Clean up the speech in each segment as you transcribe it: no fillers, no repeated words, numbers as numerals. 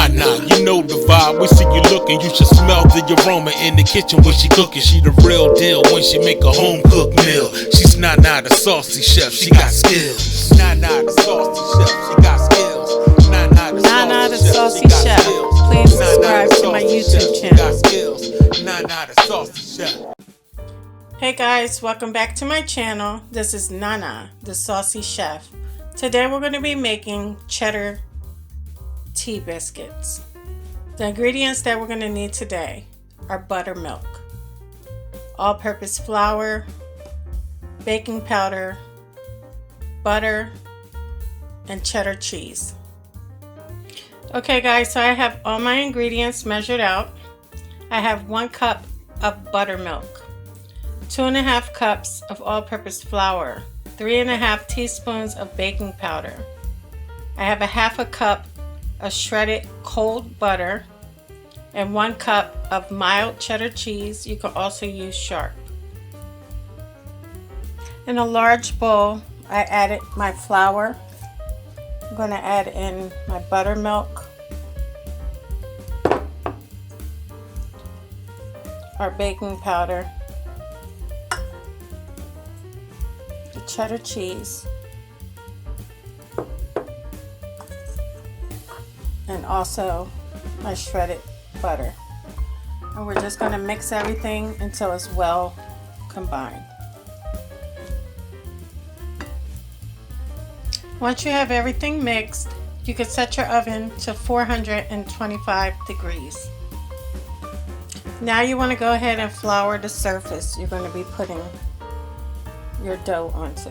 Nana, you know the vibe. We see you looking, you should smell the aroma in the kitchen when she cooking. She the real deal when she make a home cooked meal. She's Nana the saucy chef, she got skills. Nana the saucy chef, she got skills. Nana the Saucy Chef. Please subscribe to my YouTube channel. Nana the Saucy Chef. Hey guys, welcome back to my channel. This is Nana the Saucy Chef. Today we're going to be making cheddar tea biscuits. The ingredients that we're going to need today are buttermilk, all-purpose flour, baking powder, butter, and cheddar cheese. Okay guys, so I have all my ingredients measured out. I have 1 cup of buttermilk, 2.5 cups of all-purpose flour, 3.5 teaspoons of baking powder. I have 1/2 cup of shredded cold butter and 1 cup of mild cheddar cheese. You can also use sharp. In a large bowl, I added my flour. I'm going to add in my buttermilk, our baking powder, the cheddar cheese, and also my shredded butter. And we're just going to mix everything until it's well combined. Once you have everything mixed, you can set your oven to 425 degrees. Now you want to go ahead and flour the surface you're going to be putting your dough onto.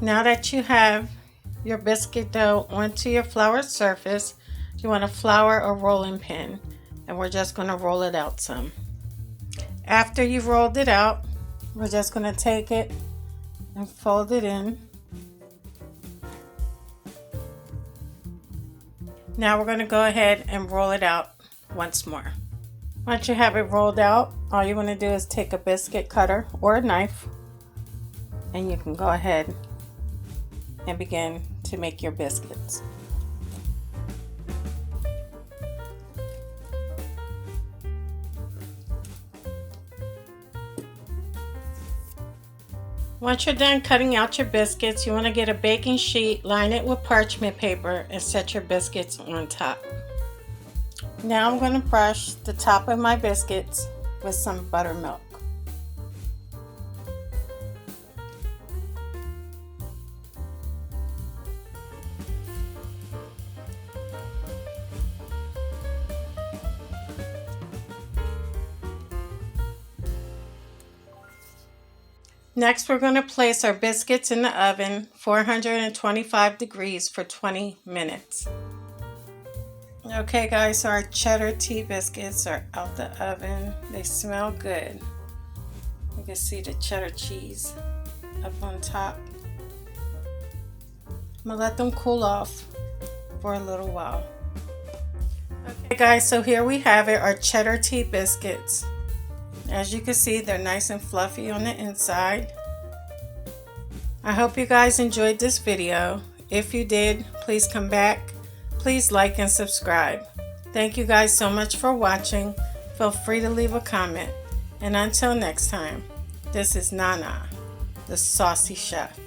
Now that you have your biscuit dough onto your flour surface, you want to flour a rolling pin, and we're just going to roll it out some. After you've rolled it out, we're just going to take it and fold it in. Now we're going to go ahead and roll it out once more. Once you have it rolled out, all you want to do is take a biscuit cutter or a knife, and you can go ahead and begin to make your biscuits. Once you're done cutting out your biscuits, you want to get a baking sheet, line it with parchment paper, and set your biscuits on top. Now I'm going to brush the top of my biscuits with some buttermilk. Next, we're going to place our biscuits in the oven, 425 degrees for 20 minutes. Okay guys, so our cheddar tea biscuits are out the oven. They smell good. You can see the cheddar cheese up on top. I'm going to let them cool off for a little while. Okay guys, so here we have it, our cheddar tea biscuits. As you can see, they're nice and fluffy on the inside. I hope you guys enjoyed this video. If you did, please come back. Please like and subscribe. Thank you guys so much for watching. Feel free to leave a comment. And until next time, this is Nana, the Saucy Chef.